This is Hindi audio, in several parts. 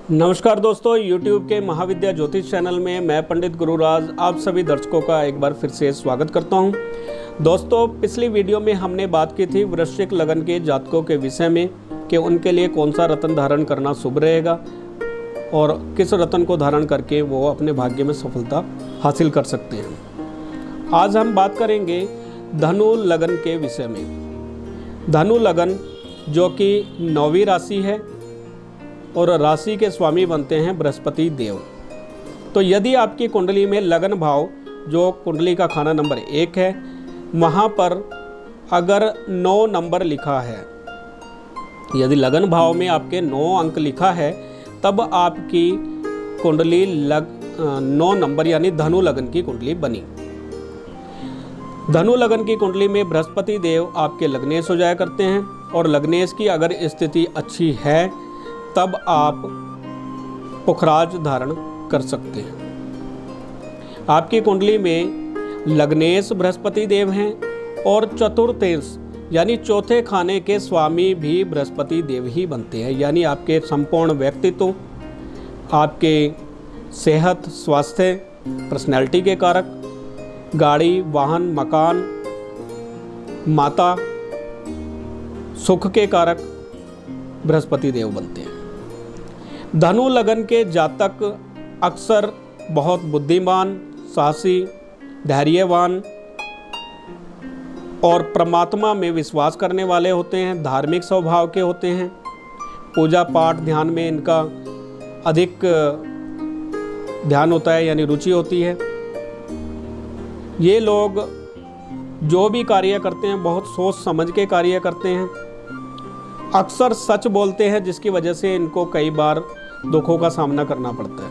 नमस्कार दोस्तों, YouTube के महाविद्या ज्योतिष चैनल में मैं पंडित गुरुराज आप सभी दर्शकों का एक बार फिर से स्वागत करता हूं। दोस्तों, पिछली वीडियो में हमने बात की थी वृश्चिक लगन के जातकों के विषय में कि उनके लिए कौन सा रत्न धारण करना शुभ रहेगा और किस रत्न को धारण करके वो अपने भाग्य में सफलता हासिल कर सकते हैं। आज हम बात करेंगे धनु लगन के विषय में। धनु लगन जो कि 9वीं राशि है और राशि के स्वामी बनते हैं बृहस्पति देव। तो यदि आपकी कुंडली में लगन भाव जो कुंडली का खाना नंबर 1 है, वहाँ पर अगर 9 नंबर लिखा है, यदि लगन भाव में आपके 9 अंक लिखा है, तब आपकी कुंडली 9 नंबर यानी धनु लगन की कुंडली बनी। धनु लगन की कुंडली में बृहस्पति देव आपके लग्नेश हो जाया करते हैं और लग्नेश की अगर स्थिति अच्छी है तब आप पुखराज धारण कर सकते हैं। आपकी कुंडली में लग्नेश बृहस्पति देव हैं और चतुर्थेश यानी चौथे खाने के स्वामी भी बृहस्पति देव ही बनते हैं। यानी आपके संपूर्ण व्यक्तित्व, आपके सेहत, स्वास्थ्य, पर्सनैलिटी के कारक, गाड़ी, वाहन, मकान, माता, सुख के कारक बृहस्पति देव बनते हैं। धनु लगन के जातक अक्सर बहुत बुद्धिमान, साहसी, धैर्यवान और परमात्मा में विश्वास करने वाले होते हैं, धार्मिक स्वभाव के होते हैं। पूजा पाठ ध्यान में इनका अधिक ध्यान होता है यानी रुचि होती है। ये लोग जो भी कार्य करते हैं बहुत सोच समझ के कार्य करते हैं। अक्सर सच बोलते हैं जिसकी वजह से इनको कई बार दुखों का सामना करना पड़ता है।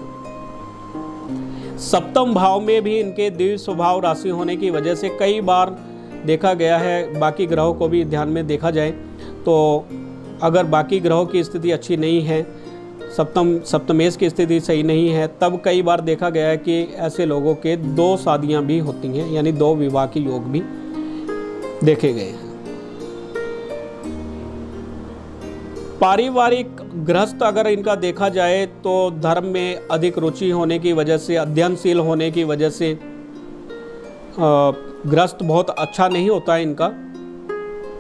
सप्तम भाव में भी इनके द्विज स्वभाव राशि होने की वजह से कई बार देखा गया है, बाकी ग्रहों को भी ध्यान में देखा जाए तो अगर बाकी ग्रहों की स्थिति अच्छी नहीं है, सप्तमेश की स्थिति सही नहीं है, तब कई बार देखा गया है कि ऐसे लोगों के 2 शादियां भी होती हैं यानी 2 विवाह के योग भी देखे गए हैं। पारिवारिक गृहस्थ अगर इनका देखा जाए तो धर्म में अधिक रुचि होने की वजह से, अध्ययनशील होने की वजह से गृहस्थ बहुत अच्छा नहीं होता है इनका।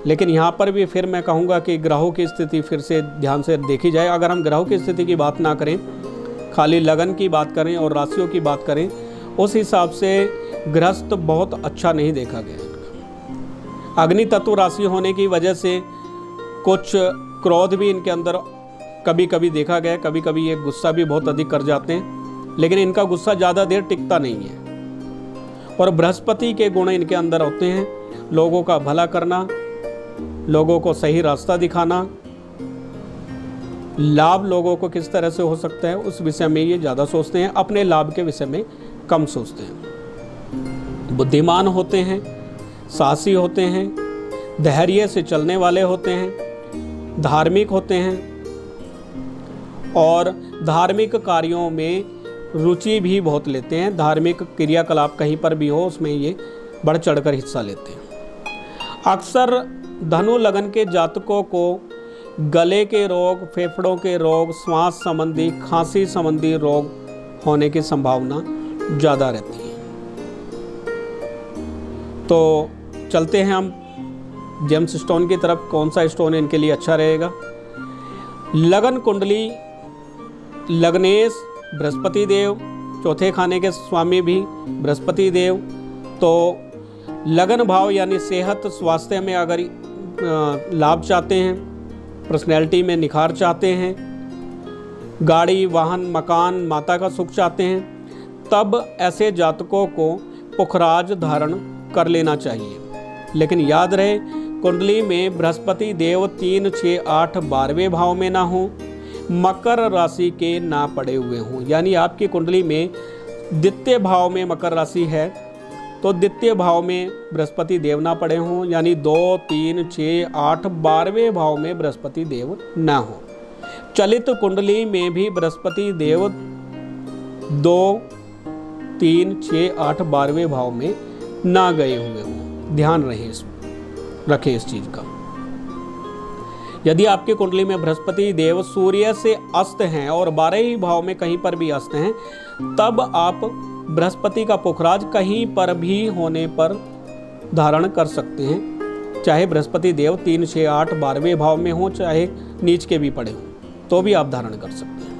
लेकिन यहाँ पर भी फिर मैं कहूँगा कि ग्रहों की स्थिति फिर से ध्यान से देखी जाए। अगर हम ग्रहों की स्थिति की बात ना करें, खाली लगन की बात करें और राशियों की बात करें, उस हिसाब से गृहस्थ बहुत अच्छा नहीं देखा गया इनका। अग्नि तत्व राशि होने की वजह से कुछ क्रोध भी इनके अंदर कभी कभी देखा गया, कभी कभी ये गुस्सा भी बहुत अधिक कर जाते हैं, लेकिन इनका गुस्सा ज़्यादा देर टिकता नहीं है। और बृहस्पति के गुण इनके अंदर होते हैं, लोगों का भला करना, लोगों को सही रास्ता दिखाना, लाभ लोगों को किस तरह से हो सकता है उस विषय में ये ज़्यादा सोचते हैं, अपने लाभ के विषय में कम सोचते हैं। बुद्धिमान होते हैं, साहसी होते हैं, धैर्य से चलने वाले होते हैं, धार्मिक होते हैं और धार्मिक कार्यों में रुचि भी बहुत लेते हैं। धार्मिक क्रियाकलाप कहीं पर भी हो उसमें ये बढ़ चढ़कर हिस्सा लेते हैं। अक्सर धनु लगन के जातकों को गले के रोग, फेफड़ों के रोग, श्वास संबंधी, खांसी संबंधी रोग होने की संभावना ज़्यादा रहती है। तो चलते हैं हम जेम्स स्टोन की तरफ। कौन सा स्टोन इनके लिए अच्छा रहेगा? लगन कुंडली लग्नेश बृहस्पति देव, चौथे खाने के स्वामी भी बृहस्पति देव। तो लगन भाव यानी सेहत स्वास्थ्य में अगर लाभ चाहते हैं, पर्सनैलिटी में निखार चाहते हैं, गाड़ी, वाहन, मकान, माता का सुख चाहते हैं, तब ऐसे जातकों को पुखराज धारण कर लेना चाहिए। लेकिन याद रहे, कुंडली में बृहस्पति देव 3, 6, 8, 12वें भाव में ना हो, मकर राशि के ना पड़े हुए हों। यानी आपकी कुंडली में द्वितीय भाव में मकर राशि है तो द्वितीय भाव में बृहस्पति देव ना पड़े हों, यानी 2, 3, 6, 8, 12वें भाव में बृहस्पति देव ना हो। चलित कुंडली में भी बृहस्पति देव 2, 3, 6, 8, 12वें भाव में ना गए हुए हों। ध्यान रहे रखें इस चीज़ का। यदि आपकी कुंडली में बृहस्पति देव सूर्य से अस्त हैं और 12 ही भाव में कहीं पर भी अस्त हैं, तब आप बृहस्पति का पुखराज कहीं पर भी होने पर धारण कर सकते हैं। चाहे बृहस्पति देव 3, 6, 8, 12वें भाव में हो, चाहे नीच के भी पड़े हों, तो भी आप धारण कर सकते हैं।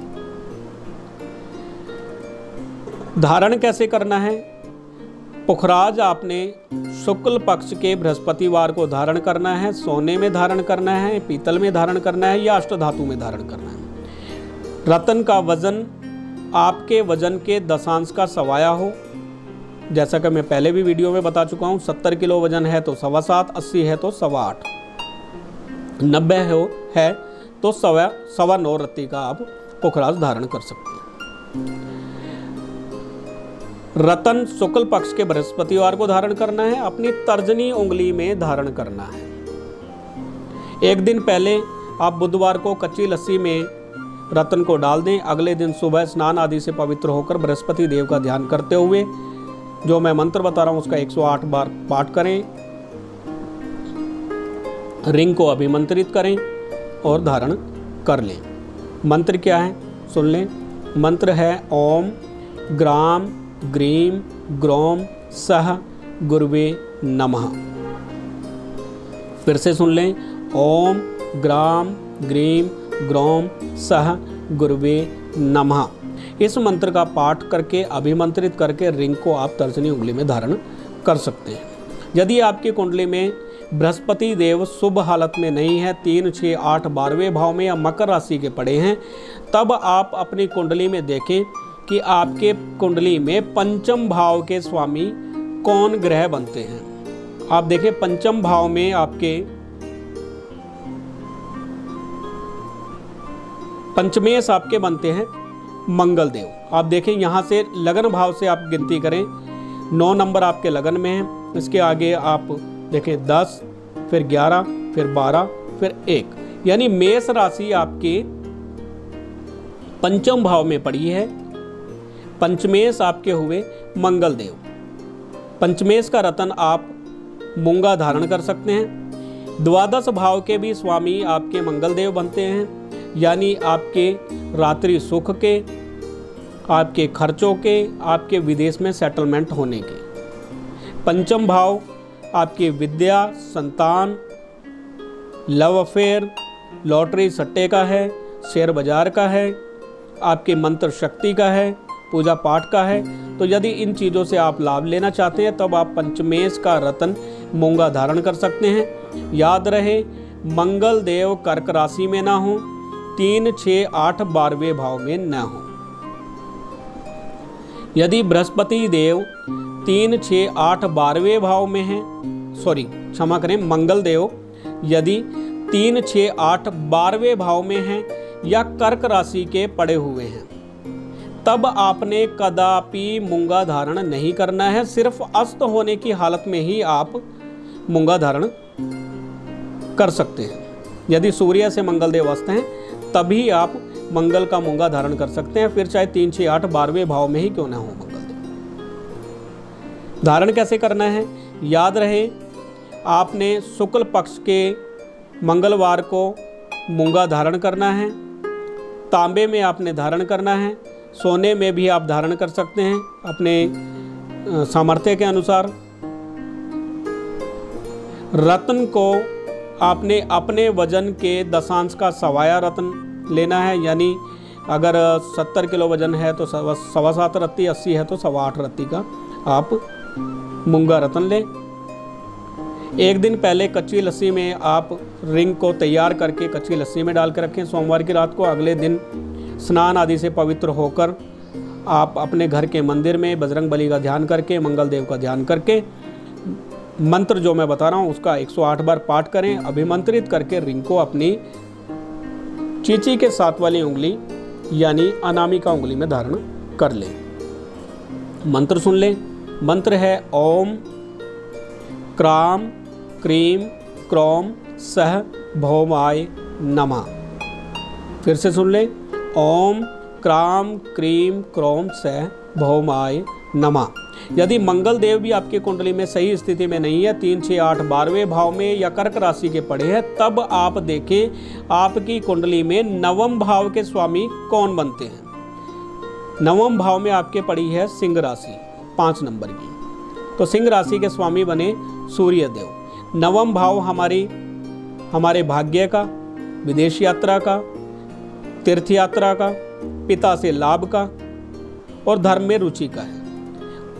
धारण कैसे करना है? पुखराज आपने शुक्ल पक्ष के बृहस्पतिवार को धारण करना है। सोने में धारण करना है, पीतल में धारण करना है या अष्टधातु में धारण करना है। रत्न का वजन आपके वजन के दशांश का सवाया हो। जैसा कि मैं पहले भी वीडियो में बता चुका हूँ, 70 किलो वजन है तो 7.25, 80 है तो 8.25, 90 है तो 9.25 रत्ती का आप पुखराज धारण कर सकते हैं। रतन शुक्ल पक्ष के बृहस्पतिवार को धारण करना है, अपनी तर्जनी उंगली में धारण करना है। एक दिन पहले आप बुधवार को कच्ची लस्सी में रतन को डाल दें। अगले दिन सुबह स्नान आदि से पवित्र होकर बृहस्पति देव का ध्यान करते हुए जो मैं मंत्र बता रहा हूं उसका 108 बार पाठ करें, रिंग को अभिमंत्रित करें और धारण कर लें। मंत्र क्या है सुन लें। मंत्र है ओम ग्राम ग्रीम ग्रोम सह गुरुवे नमः। फिर से सुन लें, ओम ग्राम ग्रीम ग्रोम सह गुरुवे नमः। इस मंत्र का पाठ करके अभिमंत्रित करके रिंग को आप तर्जनी उंगली में धारण कर सकते हैं। यदि आपकी कुंडली में बृहस्पति देव शुभ हालत में नहीं है, 3, 6, 8, 12वें भाव में या मकर राशि के पड़े हैं, तब आप अपनी कुंडली में देखें कि आपके कुंडली में पंचम भाव के स्वामी कौन ग्रह बनते हैं। आप देखें पंचम भाव में आपके पंचमेश आपके बनते हैं मंगल देव। आप देखें यहाँ से लगन भाव से आप गिनती करें, 9 नंबर आपके लगन में है। इसके आगे आप देखें 10, फिर 11, फिर 12, फिर 1, यानी मेष राशि आपके पंचम भाव में पड़ी है। पंचमेश आपके हुए मंगल देव। पंचमेश का रतन आप मूंगा धारण कर सकते हैं। द्वादश भाव के भी स्वामी आपके मंगल देव बनते हैं, यानी आपके रात्रि सुख के, आपके खर्चों के, आपके विदेश में सेटलमेंट होने के। पंचम भाव आपकी विद्या, संतान, लव अफेयर, लॉटरी सट्टे का है, शेयर बाजार का है, आपके मंत्र शक्ति का है, पूजा पाठ का है। तो यदि इन चीज़ों से आप लाभ लेना चाहते हैं तब आप पंचमेश का रतन मूंगा धारण कर सकते हैं। याद रहे मंगल देव कर्क राशि में ना हो, 3, 6, 8, 12वें भाव में न हो। यदि बृहस्पति देव 3, 6, 8, 12वें भाव में है, क्षमा करें, मंगल देव यदि 3, 6, 8, 12वें भाव में है या कर्क राशि के पड़े हुए हैं, तब आपने कदापि मूंगा धारण नहीं करना है। सिर्फ अस्त होने की हालत में ही आप मूंगा धारण कर सकते हैं। यदि सूर्य से मंगल देव अस्त हैं तभी आप मंगल का मूंगा धारण कर सकते हैं, फिर चाहे 3, 6, 8, 12वें भाव में ही क्यों ना हो मंगल देव। धारण कैसे करना है? याद रहे आपने शुक्ल पक्ष के मंगलवार को मूंगा धारण करना है, तांबे में आपने धारण करना है, सोने में भी आप धारण कर सकते हैं अपने सामर्थ्य के अनुसार। रत्न को आपने अपने वजन के दशांश का सवाया रत्न लेना है, यानी अगर 70 किलो वजन है तो 7.25 रत्ती, 80 है तो 8.25 रत्ती का आप मूंगा रत्न लें। एक दिन पहले कच्ची लस्सी में आप रिंग को तैयार करके कच्ची लस्सी में डाल कर रखें सोमवार की रात को। अगले दिन स्नान आदि से पवित्र होकर आप अपने घर के मंदिर में बजरंग बली का ध्यान करके, मंगल देव का ध्यान करके, मंत्र जो मैं बता रहा हूँ उसका 108 बार पाठ करें। अभिमंत्रित करके रिंग को अपनी चींची के साथ वाली उंगली यानी अनामिका उंगली में धारण कर लें। मंत्र सुन लें। मंत्र है ओम क्राम क्रीम क्रोम सह भौमाय नमः। फिर से सुन लें, ओम क्राम क्रीम क्रोम सह भौमाय नमः। यदि मंगल देव भी आपकी कुंडली में सही स्थिति में नहीं है, 3, 6, 8, 12वें भाव में या कर्क राशि के पड़े हैं, तब आप देखें आपकी कुंडली में नवम भाव के स्वामी कौन बनते हैं। नवम भाव में आपके पड़ी है सिंह राशि 5 नंबर की, तो सिंह राशि के स्वामी बने सूर्य देव। नवम भाव हमारे भाग्य का, विदेश यात्रा का, तीर्थ यात्रा का, पिता से लाभ का और धर्म में रुचि का है।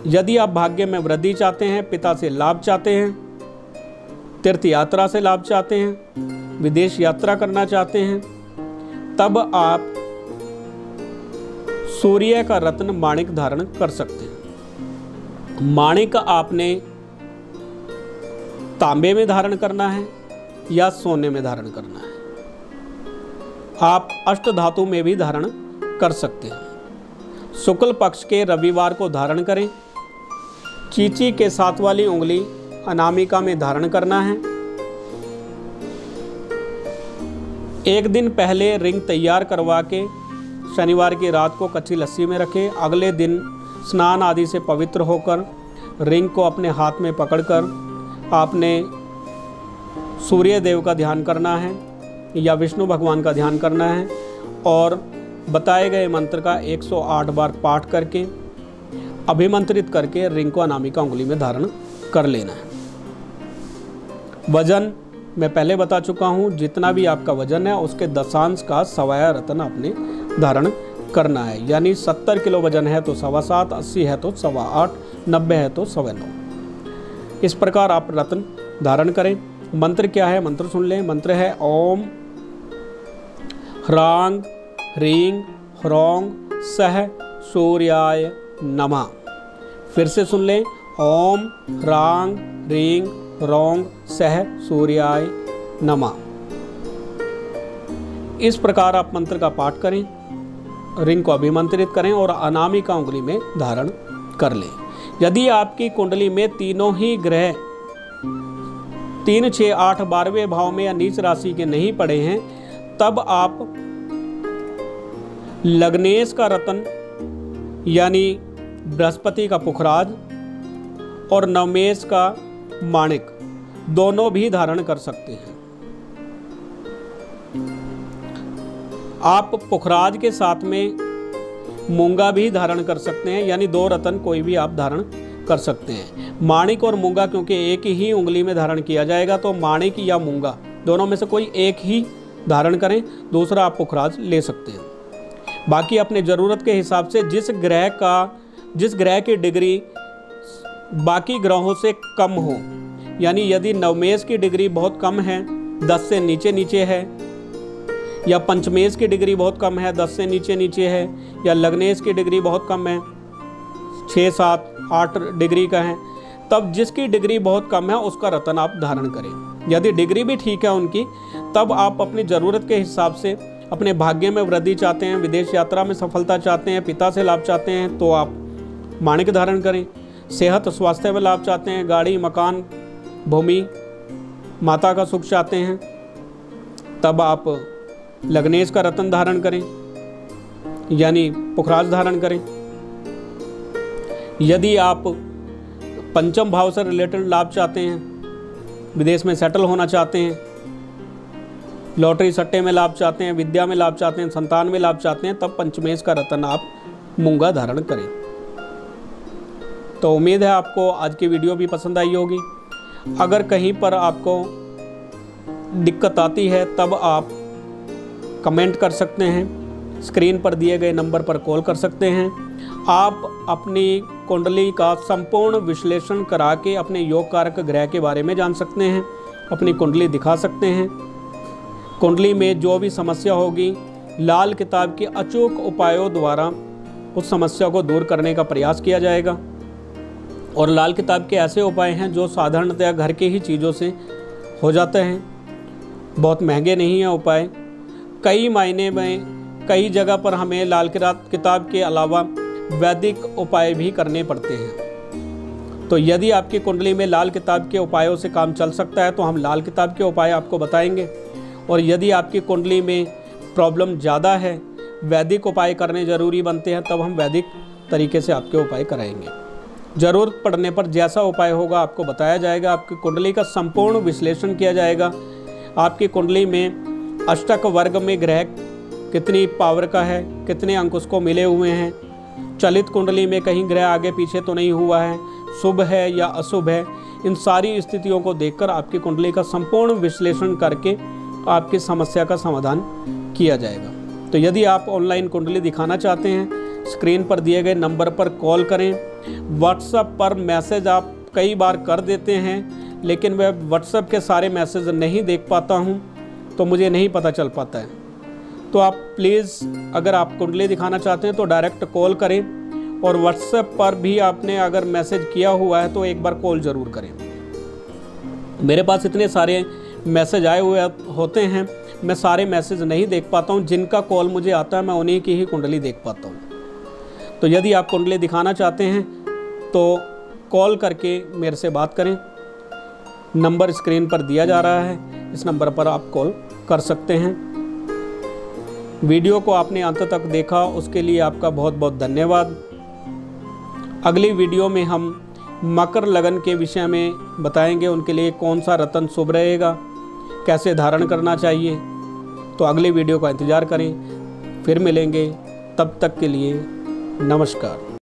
यदि आप भाग्य में वृद्धि चाहते हैं, पिता से लाभ चाहते हैं, तीर्थ यात्रा से लाभ चाहते हैं, विदेश यात्रा करना चाहते हैं, तब आप सूर्य का रत्न माणिक धारण कर सकते हैं। माणिक आपने तांबे में धारण करना है या सोने में धारण करना है। आप अष्ट धातु में भी धारण कर सकते हैं। शुक्ल पक्ष के रविवार को धारण करें। चींची के 7 वाली उंगली अनामिका में धारण करना है। एक दिन पहले रिंग तैयार करवा के शनिवार की रात को कच्ची लस्सी में रखें। अगले दिन स्नान आदि से पवित्र होकर रिंग को अपने हाथ में पकड़कर आपने सूर्य देव का ध्यान करना है या विष्णु भगवान का ध्यान करना है और बताए गए मंत्र का 108 बार पाठ करके अभिमंत्रित करके रिंग को अनामिका उंगली में धारण कर लेना है। वजन मैं पहले बता चुका हूँ, जितना भी आपका वजन है उसके दशांश का सवाया रत्न आपने धारण करना है। यानी 70 किलो वजन है तो 7.25, 80 है तो 8.25, 90 है तो 9.25। इस प्रकार आप रत्न धारण करें। मंत्र क्या है, मंत्र सुन लें। मंत्र है ओम ह्रांग ह्रीं ह्रौं सह सूर्याय नमः। फिर से सुन लें, ओम ह्रांग ह्रीं ह्रौं सह सूर्याय नमः। इस प्रकार आप मंत्र का पाठ करें, रिंग को अभिमंत्रित करें और अनामिका उंगली में धारण कर लें। यदि आपकी कुंडली में तीनों ही ग्रह 3, 6, 8, 12वें भाव में या नीच राशि के नहीं पड़े हैं, तब आप लग्नेश का रत्न यानी बृहस्पति का पुखराज और नवमेश का माणिक दोनों भी धारण कर सकते हैं। आप पुखराज के साथ में मूंगा भी धारण कर सकते हैं, यानी 2 रत्न कोई भी आप धारण कर सकते हैं। माणिक और मूंगा क्योंकि एक ही उंगली में धारण किया जाएगा, तो माणिक या मूंगा दोनों में से कोई एक ही धारण करें, दूसरा आप पुखराज ले सकते हैं। बाकी अपने ज़रूरत के हिसाब से जिस ग्रह की डिग्री बाकी ग्रहों से कम हो, यानी यदि नवमेश की डिग्री बहुत कम है, 10 से नीचे है, या पंचमेश की डिग्री बहुत कम है, 10 से नीचे है, या लग्नेश की डिग्री बहुत कम है, 6, 7, 8 डिग्री का है, तब जिसकी डिग्री बहुत कम है उसका रत्न आप धारण करें। यदि डिग्री भी ठीक है उनकी, तब आप अपनी ज़रूरत के हिसाब से अपने भाग्य में वृद्धि चाहते हैं, विदेश यात्रा में सफलता चाहते हैं, पिता से लाभ चाहते हैं, तो आप माणिक धारण करें। सेहत स्वास्थ्य में लाभ चाहते हैं, गाड़ी मकान भूमि माता का सुख चाहते हैं, तब आप लग्नेश का रत्न धारण करें यानी पुखराज धारण करें। यदि आप पंचम भाव से रिलेटेड लाभ चाहते हैं, विदेश में सेटल होना चाहते हैं, लॉटरी सट्टे में लाभ चाहते हैं, विद्या में लाभ चाहते हैं, संतान में लाभ चाहते हैं, तब पंचमेश का रत्न आप मूंगा धारण करें। तो उम्मीद है आपको आज की वीडियो भी पसंद आई होगी। अगर कहीं पर आपको दिक्कत आती है तब आप कमेंट कर सकते हैं, स्क्रीन पर दिए गए नंबर पर कॉल कर सकते हैं। आप अपनी कुंडली का संपूर्ण विश्लेषण करा के अपने योग कारक ग्रह के बारे में जान सकते हैं, अपनी कुंडली दिखा सकते हैं। कुंडली में जो भी समस्या होगी, लाल किताब के अचूक उपायों द्वारा उस समस्या को दूर करने का प्रयास किया जाएगा। और लाल किताब के ऐसे उपाय हैं जो साधारणतया घर के ही चीज़ों से हो जाते हैं, बहुत महंगे नहीं हैं उपाय। कई मायने में कई जगह पर हमें लाल किताब के अलावा वैदिक उपाय भी करने पड़ते हैं। तो यदि आपकी कुंडली में लाल किताब के उपायों से काम चल सकता है तो हम लाल किताब के उपाय आपको बताएंगे। और यदि आपकी कुंडली में प्रॉब्लम ज़्यादा है, वैदिक उपाय करने ज़रूरी बनते हैं, तब हम वैदिक तरीके से आपके उपाय कराएंगे। ज़रूरत पड़ने पर जैसा उपाय होगा आपको बताया जाएगा। आपकी कुंडली का संपूर्ण विश्लेषण किया जाएगा। आपकी कुंडली में अष्टक वर्ग में ग्रह कितनी पावर का है, कितने अंक उसको मिले हुए हैं, चलित कुंडली में कहीं ग्रह आगे पीछे तो नहीं हुआ है, शुभ है या अशुभ है, इन सारी स्थितियों को देखकर आपकी कुंडली का संपूर्ण विश्लेषण करके आपकी समस्या का समाधान किया जाएगा। तो यदि आप ऑनलाइन कुंडली दिखाना चाहते हैं, स्क्रीन पर दिए गए नंबर पर कॉल करें। व्हाट्सएप पर मैसेज आप कई बार कर देते हैं, लेकिन मैं व्हाट्सएप के सारे मैसेज नहीं देख पाता हूं, तो मुझे नहीं पता चल पाता है। तो आप प्लीज़ अगर आप कुंडली दिखाना चाहते हैं तो डायरेक्ट कॉल करें, और व्हाट्सएप पर भी आपने अगर मैसेज किया हुआ है तो एक बार कॉल ज़रूर करें। मेरे पास इतने सारे मैसेज आए हुए होते हैं, मैं सारे मैसेज नहीं देख पाता हूं। जिनका कॉल मुझे आता है मैं उन्हीं की ही कुंडली देख पाता हूं। तो यदि आप कुंडली दिखाना चाहते हैं तो कॉल करके मेरे से बात करें। नंबर स्क्रीन पर दिया जा रहा है, इस नंबर पर आप कॉल कर सकते हैं। वीडियो को आपने अंत तक देखा, उसके लिए आपका बहुत बहुत धन्यवाद। अगली वीडियो में हम मकर लगन के विषय में बताएंगे, उनके लिए कौन सा रत्न शुभ रहेगा, कैसे धारण करना चाहिए। तो अगली वीडियो का इंतज़ार करें, फिर मिलेंगे। तब तक के लिए नमस्कार।